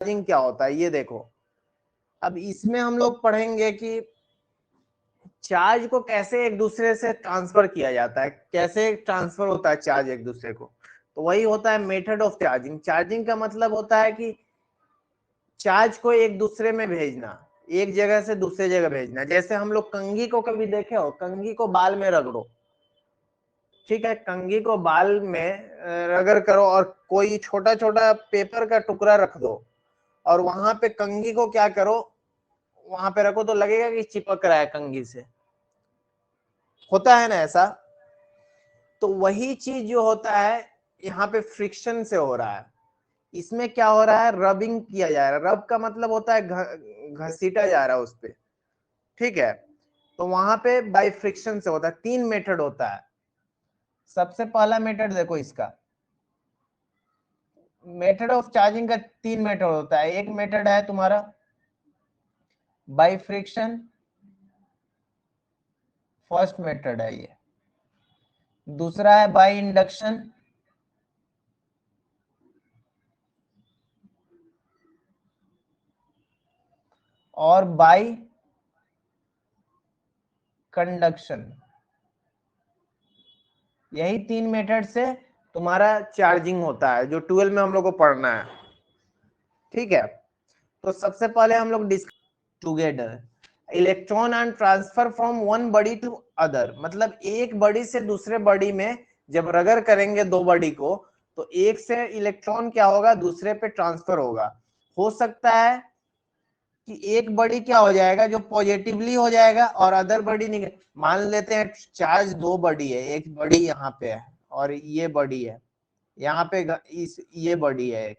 Charging क्या होता है ये देखो। अब इसमें हम लोग पढ़ेंगे कि चार्ज को कैसे एक दूसरे से ट्रांसफर किया जाता है, कैसे ट्रांसफर होता है चार्ज एक दूसरे को। तो वही होता है मेथड ऑफ चार्जिंग। चार्जिंग का मतलब होता है कि चार्ज को एक दूसरे में भेजना, एक जगह से दूसरे जगह भेजना। जैसे हम लोग कंघी को कभी देखे हो, कंघी को बाल में रगड़ो, ठीक है, कंघी को बाल में रगड़ करो और कोई छोटा छोटा पेपर का टुकड़ा रख दो और वहां पे कंघी को क्या करो, वहां पे रखो तो लगेगा कि चिपक रहा है कंघी से, होता है ना ऐसा। तो वही चीज जो होता है यहाँ पे फ्रिक्शन से हो रहा है। इसमें क्या हो रहा है, रबिंग किया जा रहा है। रब का मतलब होता है घसीटा जा रहा है उस पे, ठीक है। तो वहां पे बाय फ्रिक्शन से होता है। 3 मेथड होता है। सबसे पहला मेथड देखो इसका, मेथड ऑफ चार्जिंग का 3 मेथड होता है। एक मेथड है तुम्हारा बाय फ्रिक्शन, फर्स्ट मेथड है ये। दूसरा है बाय इंडक्शन, और बाय कंडक्शन। यही 3 मेथड से तुम्हारा चार्जिंग होता है, जो 12 में हम लोग को पढ़ना है, ठीक है। तो सबसे पहले हम लोग discuss together electron and transfer from one body to other. मतलब एक बॉडी से दूसरे बॉडी में जब रगड़ करेंगे दो बॉडी को, तो एक से इलेक्ट्रॉन क्या होगा, दूसरे पे ट्रांसफर होगा। हो सकता है कि एक बॉडी क्या हो जाएगा, जो पॉजिटिवली हो जाएगा और अदर बॉडी नहीं। मान लेते हैं चार्ज दो बॉडी है, एक बॉडी यहाँ पे है और ये बॉडी है यहाँ पे, इस ये बॉडी है एक,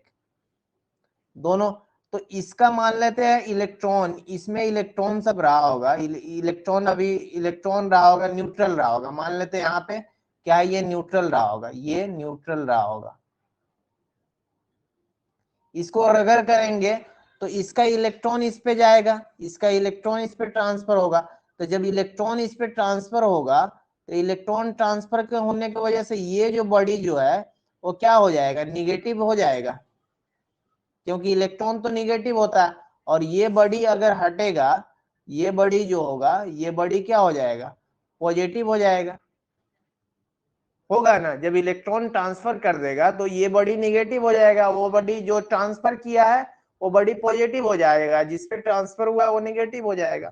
दोनों। तो इसका मान लेते हैं इलेक्ट्रॉन, इसमें इलेक्ट्रॉन सब रहा होगा, इलेक्ट्रॉन अभी इलेक्ट्रॉन रहा होगा, न्यूट्रल रहा होगा। मान लेते हैं यहाँ पे क्या है, ये न्यूट्रल रहा होगा, ये न्यूट्रल रहा होगा। इसको अगर करेंगे तो इसका इलेक्ट्रॉन इस पे जाएगा, इसका इलेक्ट्रॉन इस पे ट्रांसफर होगा। तो जब इलेक्ट्रॉन इस पे ट्रांसफर होगा, तो इलेक्ट्रॉन ट्रांसफर के होने की वजह से ये जो बॉडी जो है वो क्या हो जाएगा, निगेटिव हो जाएगा, क्योंकि इलेक्ट्रॉन तो निगेटिव होता है। और ये बॉडी अगर हटेगा, ये बॉडी जो होगा, ये बॉडी क्या हो जाएगा, पॉजिटिव हो जाएगा, होगा ना। जब इलेक्ट्रॉन ट्रांसफर कर देगा तो ये बॉडी निगेटिव हो जाएगा, वो बॉडी जो ट्रांसफर किया है वो बॉडी पॉजिटिव हो जाएगा, जिसपे ट्रांसफर हुआ है वो निगेटिव हो जाएगा।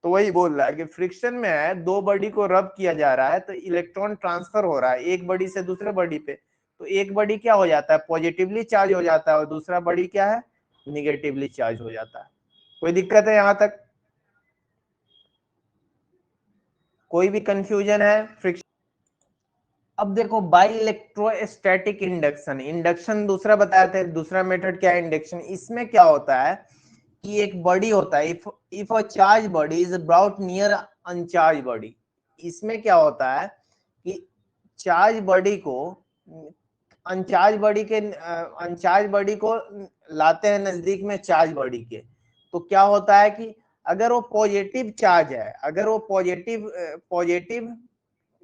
तो वही बोल रहा है कि फ्रिक्शन में है, दो बॉडी को रब किया जा रहा है तो इलेक्ट्रॉन ट्रांसफर हो रहा है एक बॉडी से दूसरे बॉडी पे। तो एक बॉडी क्या हो जाता है, पॉजिटिवली चार्ज हो जाता है, और दूसरा बॉडी क्या है, निगेटिवली चार्ज हो जाता है। कोई दिक्कत है यहां तक, कोई भी कंफ्यूजन है फ्रिक्शन। अब देखो बाई इलेक्ट्रोस्टैटिक इंडक्शन, इंडक्शन दूसरा बताया थे, दूसरा मेथड क्या है इंडक्शन। इसमें क्या होता है कि एक बॉडी होता है, if a charge body is brought near uncharged body. इसमें क्या होता है कि चार्ज बॉडी को अनचार्ज बॉडी को लाते हैं नजदीक में चार्ज बॉडी के। तो क्या होता है कि अगर वो पॉजिटिव चार्ज है, अगर वो पॉजिटिव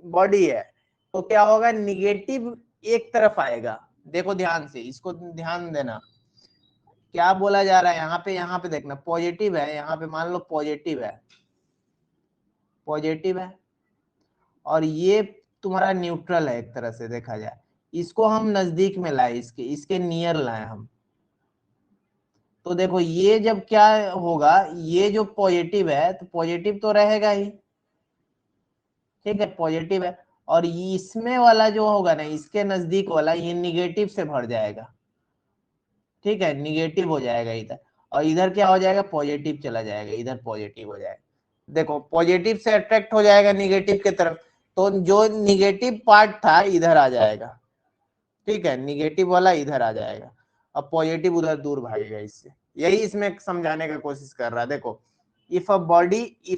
बॉडी है, तो क्या होगा, निगेटिव एक तरफ आएगा। देखो ध्यान से, इसको ध्यान देना, क्या बोला जा रहा है यहाँ पे देखना, पॉजिटिव है, यहाँ पे मान लो पॉजिटिव है, पॉजिटिव है, और ये तुम्हारा न्यूट्रल है एक तरह से देखा जाए। इसको हम नजदीक में लाए, इसके इसके नियर लाए हम। तो देखो ये जब क्या होगा, ये जो पॉजिटिव है तो पॉजिटिव तो रहेगा ही, ठीक है, पॉजिटिव है। और इसमें वाला जो होगा ना, इसके नजदीक वाला, ये निगेटिव से भर जाएगा, ठीक है, निगेटिव हो जाएगा इधर। और इधर क्या हो जाएगा, पॉजिटिव चला जाएगा, इधर पॉजिटिव हो जाएगा। देखो पॉजिटिव से अट्रैक्ट हो जाएगा निगेटिव की तरफ, तो जो निगेटिव पार्ट था इधर आ जाएगा, ठीक है, निगेटिव वाला इधर आ जाएगा, अब पॉजिटिव उधर दूर भागेगा इससे। यही इसमें समझाने का कोशिश कर रहा है। देखो if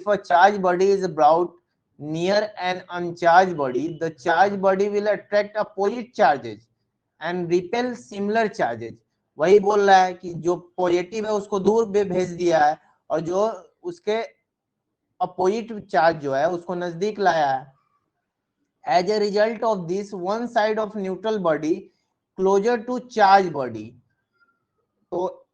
a charge body is brought near an uncharge body, the charge body will attract opposite charges and repel similar charges. वही बोल रहा है कि जो पॉजिटिव है उसको दूर भेज दिया है, और जो उसके अपोजिट चार्ज जो है उसको नजदीक लाया है। As a result of this, one side of neutral body closer to charge body, तो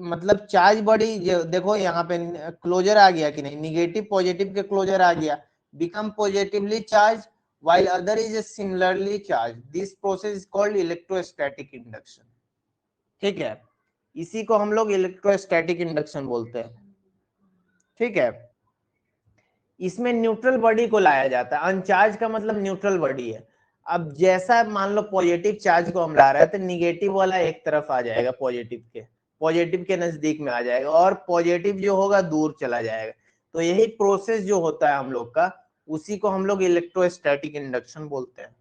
मतलब चार्ज बॉडी देखो यहाँ पे क्लोजर आ गया कि नहीं, निगेटिव पॉजिटिव के क्लोजर आ गया, become positively charge while other is similarly charged. This process is called electrostatic induction. ठीक है, इसी को हम लोग इलेक्ट्रोस्टैटिक इंडक्शन बोलते हैं। ठीक है, इसमें न्यूट्रल बॉडी को लाया जाता है। अनचार्ज का मतलब न्यूट्रल बॉडी है। अब जैसा मान लो पॉजिटिव चार्ज को हम ला रहे हैं तो निगेटिव वाला एक तरफ आ जाएगा, पॉजिटिव के नजदीक में आ जाएगा, और पॉजिटिव जो होगा दूर चला जाएगा। तो यही प्रोसेस जो होता है हम लोग का, उसी को हम लोग इलेक्ट्रोस्टैटिक इंडक्शन बोलते हैं।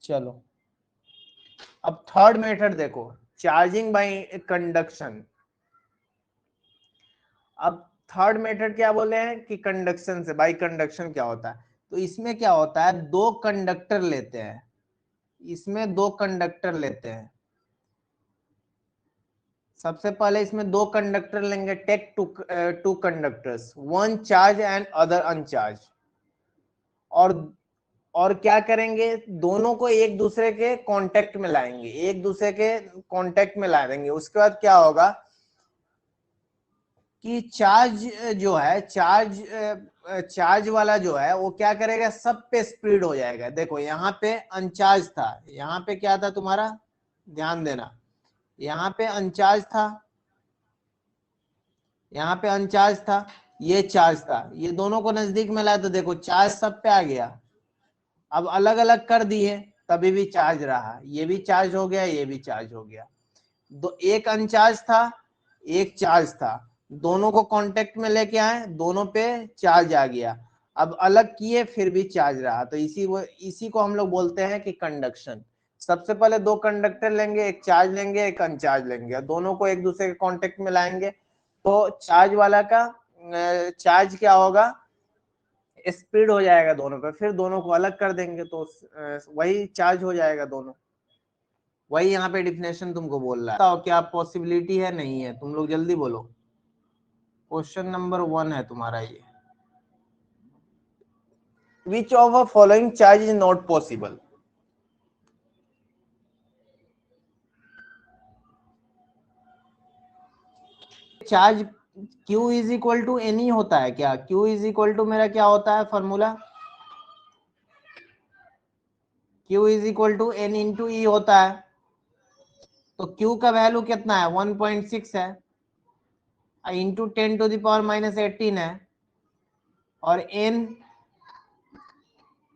चलो अब थर्ड मेथड देखो, चार्जिंग बाय कंडक्शन। अब थर्ड मेथड क्या बोले हैं कि कंडक्शन से, बाय कंडक्शन क्या होता है? तो इसमें क्या होता है, दो कंडक्टर लेते हैं, इसमें दो कंडक्टर लेते हैं। सबसे पहले इसमें दो कंडक्टर लेंगे, take two conductors, one charge and other uncharge, और क्या करेंगे, दोनों को एक दूसरे के कांटेक्ट में लाएंगे, एक दूसरे के कांटेक्ट में ला देंगे। उसके बाद क्या होगा कि चार्ज जो है, चार्ज वाला जो है वो क्या करेगा, सब पे स्प्रेड हो जाएगा। देखो यहाँ पे अनचार्ज था, यहाँ पे क्या था तुम्हारा, ध्यान देना, यहाँ पे अनचार्ज था, यहाँ पे अनचार्ज था, ये चार्ज था, ये दोनों को नजदीक में लाया तो देखो चार्ज सब पे आ गया। अब अलग अलग कर दिए तभी भी चार्ज रहा, ये भी चार्ज हो गया, ये भी चार्ज हो गया। दो, एक अनचार्ज था, एक चार्ज था, दोनों को कांटेक्ट में लेके आए, दोनों पे चार्ज आ गया। अब अलग किए फिर भी चार्ज रहा, तो इसी को हम लोग बोलते हैं कि कंडक्शन। सबसे पहले दो कंडक्टर लेंगे, एक चार्ज लेंगे एक अनचार्ज लेंगे, दोनों को एक दूसरे के कांटेक्ट में लाएंगे, तो चार्ज वाला का चार्ज क्या होगा, स्प्रेड हो जाएगा दोनों पे, फिर दोनों को अलग कर देंगे तो वही चार्ज हो जाएगा दोनों। वही यहाँ पे डिफिनेशन तुमको बोल रहा है। क्या पॉसिबिलिटी है, नहीं है? तुम लोग जल्दी बोलो। क्वेश्चन नंबर 1 है तुम्हारा ये, which of a following charge is not possible? Charge Q is equal to n ही होता है क्या? Q इज इक्वल टू मेरा क्या होता है formula, Q is equal to n into e होता है। तो Q का वैल्यू कितना है, 1.6 है, into 10 to the power minus 18 है, और n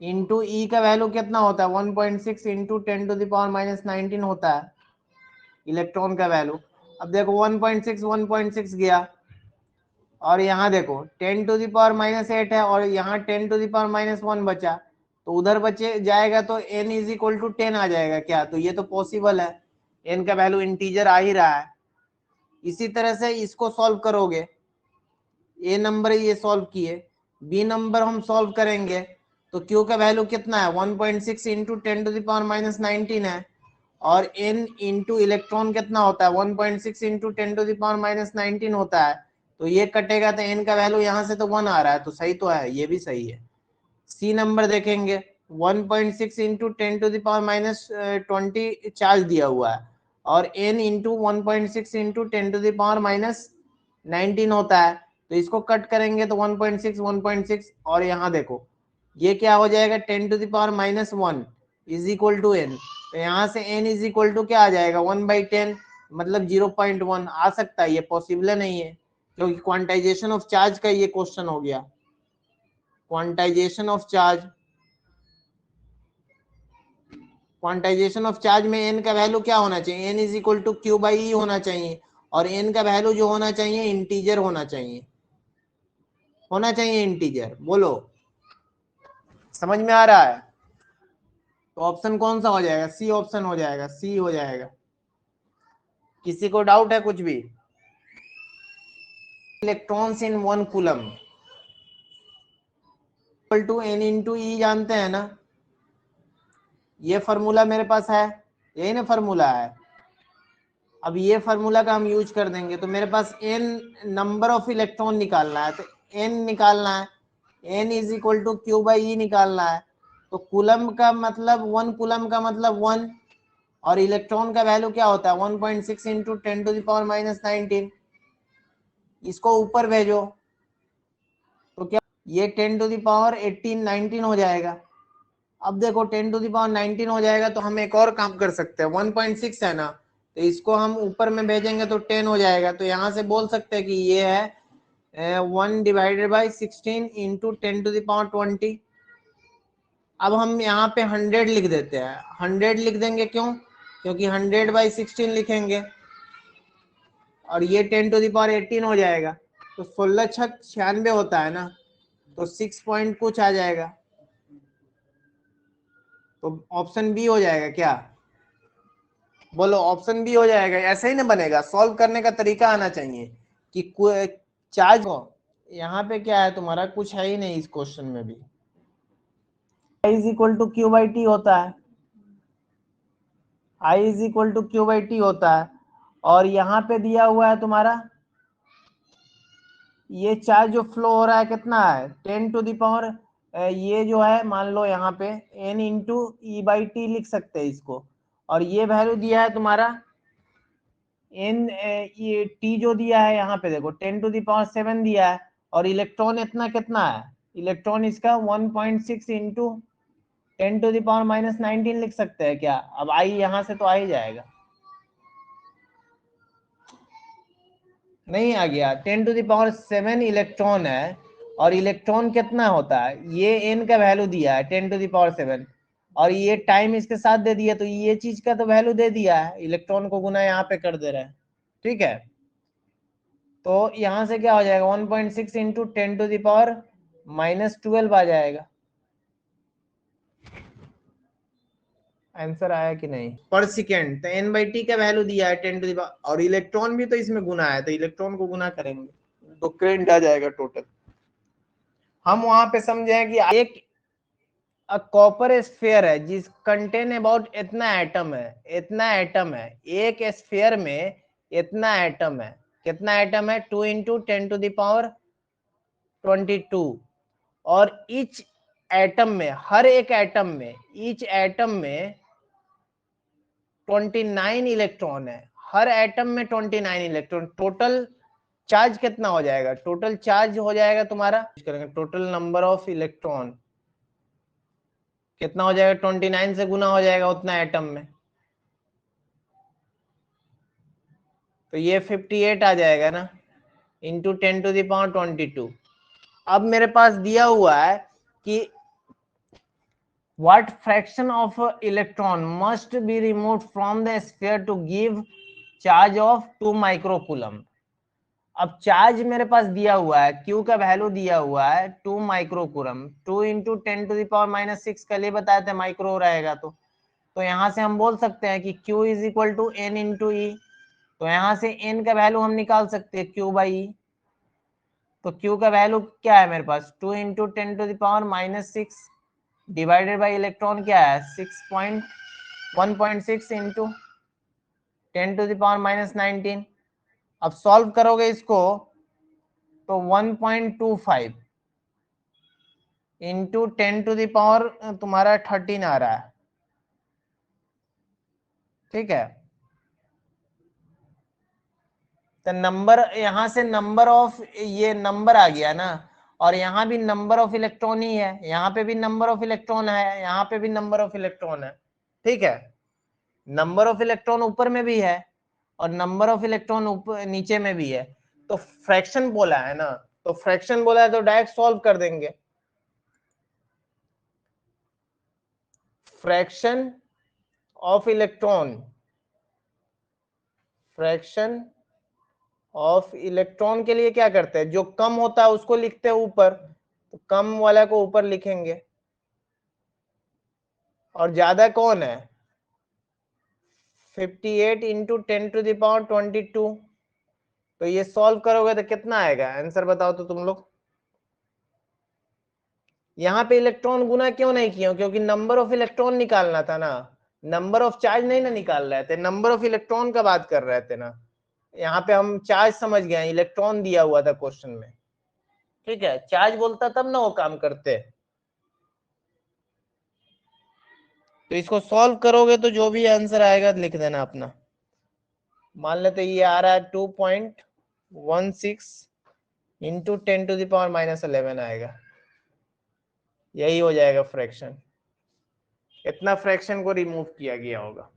इंटू ई का वैल्यू कितना होता है, 1.6 into 10 to the power minus 19 होता है इलेक्ट्रॉन का वैल्यू। अब देखो 1.6 गया, और यहाँ देखो 10 टू द पावर माइनस 8 है, और यहाँ 10 टू द पावर माइनस 1 बचा, तो उधर बचे जाएगा तो n इज इक्वल टू 10 आ जाएगा क्या? तो ये तो पॉसिबल है, n का वैल्यू इंटीजर आ ही रहा है। इसी तरह से इसको सॉल्व करोगे, ए नंबर ये सॉल्व किए, बी नंबर हम सॉल्व करेंगे, तो Q का वैल्यू कितना है, 1.6 into 10 to the power minus 19 है, और n इंटू इलेक्ट्रॉन कितना होता है, 1.6 into 10 to the power minus 19 होता है। तो ये कटेगा तो n का वैल्यू यहाँ से तो 1 आ रहा है, तो सही तो है, ये भी सही है। सी नंबर देखेंगे, 1.6 into 10 to the power minus 20 charge दिया हुआ है, और n into 1.6 into 10 to the power minus 19 होता है। तो इसको कट करेंगे तो 1.6 और यहाँ देखो ये क्या हो जाएगा, 10 to the power minus 1 is equal to n। तो यहाँ से n इज इक्वल टू क्या आ जाएगा, 1/10, मतलब 0.1 आ सकता है। ये पॉसिबल नहीं है क्योंकि क्वांटाइजेशन ऑफ चार्ज का ये क्वेश्चन हो गया, quantization of charge. Quantization of charge में n का वैल्यू क्या होना चाहिए, n is equal to Q by e होना चाहिए, और n का वैल्यू जो होना चाहिए इंटीजर होना चाहिए, इंटीजर। बोलो समझ में आ रहा है? तो ऑप्शन कौन सा हो जाएगा, सी ऑप्शन हो जाएगा, सी हो जाएगा। किसी को डाउट है कुछ भी? Electrons in 1 coulomb equal to n into e जानते हैं ना, ये फॉर्मूला मेरे पास है, यही ना फॉर्मूला है। अब ये फॉर्मूला का हम यूज कर देंगे, तो मेरे पास n नंबर ऑफ इलेक्ट्रॉन निकालना है, तो n निकालना है, n is equal to Q by e निकालना है। तो कूलम का मतलब 1 कूलम का मतलब 1, और इलेक्ट्रॉन का वैल्यू क्या होता है 1.6 इंटू 10⁻⁻19। इसको ऊपर भेजो तो क्या ये 10⁻18 19 हो जाएगा। अब देखो 10⁻19 हो जाएगा तो हम एक और काम कर सकते हैं, 1.6 है ना, तो इसको हम ऊपर में भेजेंगे तो 10 हो जाएगा। तो यहाँ से बोल सकते हैं कि ये है 1/16 इंटू 10⁻20। अब हम यहाँ पे 100 लिख देते हैं, 100 लिख देंगे क्यों, क्योंकि 100/16 लिखेंगे और ये 10⁻18 हो जाएगा। तो 16 छक 96 होता है ना, तो 6 पॉइंट कुछ आ जाएगा। तो ऑप्शन बी हो जाएगा क्या, बोलो ऑप्शन बी हो जाएगा। ऐसे ही ना बनेगा, सॉल्व करने का तरीका आना चाहिए कि चार्ज को यहाँ पे क्या है तुम्हारा, कुछ है ही नहीं इस क्वेश्चन में भी। I is equal to Q by T होता है, I is equal to Q by T होता है। और यहाँ पे दिया हुआ है तुम्हारा ये चार्ज जो फ्लो हो रहा है कितना है 10⁻, ये जो है मान लो यहाँ पे n into E by T लिख सकते हैं इसको। और ये वैल्यू दिया है तुम्हारा n, ये t जो दिया है यहाँ पे देखो 10⁻7 दिया है। और इलेक्ट्रॉन इतना कितना है, इलेक्ट्रॉन इसका 1.6 इंटू 10⁻⁻19 लिख सकते हैं क्या। अब आई यहाँ से तो आ ही जाएगा, नहीं आ गया। 10⁻7 इलेक्ट्रॉन है और इलेक्ट्रॉन कितना होता है, ये n का वैल्यू दिया है 10⁻7 और ये टाइम इसके साथ दे दिया, तो ये चीज का तो वैल्यू दे दिया है, इलेक्ट्रॉन को गुना यहाँ पे कर दे रहे हैं। ठीक है, तो यहाँ से क्या हो जाएगा 1.6 इंटू 10⁻⁻12 आ जाएगा। आंसर आया कि नहीं, पर सेकेंड। तो एन बाई टी का वैल्यू दिया है 10⁻, और इलेक्ट्रॉन भी तो इसमें गुना है, तो इलेक्ट्रॉन को गुना करेंगे तो करंट आ जाएगा टोटल। हम वहां पे समझे कि एक कॉपर स्फीयर है जिस कंटेन अबाउट इतना एटम है, इतना एटम है, एक स्फीयर में इतना एटम है, कितना एटम है 2 इंटू 10⁻22। और ईच एटम में, हर एक एटम में, ईच एटम में 29 इलेक्ट्रॉन है, हर एटम में 29 इलेक्ट्रॉन। टोटल चार्ज कितना हो जाएगा, टोटल चार्ज हो जाएगा तुम्हारा, करेंगे टोटल नंबर ऑफ इलेक्ट्रॉन कितना हो जाएगा, 29 से गुना हो जाएगा उतना एटम में, तो ये 58 आ जाएगा ना, इंटू 10⁻22। अब मेरे पास दिया हुआ है कि what fraction of electron must be removed from the sphere to give charge of 2 microcoulomb। अब चार्ज मेरे पास दिया हुआ है, Q का वैल्यू दिया हुआ है 2 माइक्रोकूलम, 2 इंटू 10⁻⁻6 कल ही बताए थे माइक्रो रहेगा। तो यहाँ से हम बोल सकते हैं कि Q is equal to n into e. तो यहाँ से n का वैल्यू हम निकाल सकते हैं Q बाई ई। तो Q का वैल्यू क्या है मेरे पास 2 इंटू 10⁻⁻6 डिवाइडेड बाई इलेक्ट्रॉन क्या है 1.6 इंटू 10⁻⁻19। अब सॉल्व करोगे इसको तो 1.25 इंटू 10⁻, तुम्हारा 13 आ रहा है। ठीक है, तो नंबर यहां से नंबर ऑफ, ये नंबर आ गया ना, और यहाँ भी नंबर ऑफ इलेक्ट्रॉन ही है, यहाँ पे भी नंबर ऑफ इलेक्ट्रॉन है, यहाँ पे भी नंबर ऑफ इलेक्ट्रॉन है। ठीक है, नंबर ऑफ इलेक्ट्रॉन ऊपर में भी है और नंबर ऑफ इलेक्ट्रॉन ऊपर नीचे में भी है। तो फ्रैक्शन बोला है ना, तो फ्रैक्शन बोला है तो डायरेक्ट सॉल्व कर देंगे। Fraction of electron, fraction of electron के लिए क्या करते हैं, जो कम होता है उसको लिखते हैं ऊपर, तो कम वाला को ऊपर लिखेंगे, और ज्यादा कौन है 58 इंटू 10⁻22। तो ये सॉल्व करोगे तो कितना आएगा, आंसर बताओ तो तुम लोग। यहाँ पे इलेक्ट्रॉन गुना क्यों नहीं किया, क्योंकि नंबर ऑफ इलेक्ट्रॉन निकालना था ना, नंबर ऑफ चार्ज नहीं ना निकाल रहे थे, नंबर ऑफ इलेक्ट्रॉन का बात कर रहे थे ना। यहाँ पे हम चार्ज समझ गए, इलेक्ट्रॉन दिया हुआ था क्वेश्चन में। ठीक है, चार्ज बोलता तब ना वो काम करते। तो इसको सॉल्व करोगे तो जो भी आंसर आएगा लिख देना अपना। मान लेते ये आ रहा है 2.16 इंटू 10⁻⁻11 आएगा, यही हो जाएगा फ्रैक्शन। इतना फ्रैक्शन को रिमूव किया गया होगा।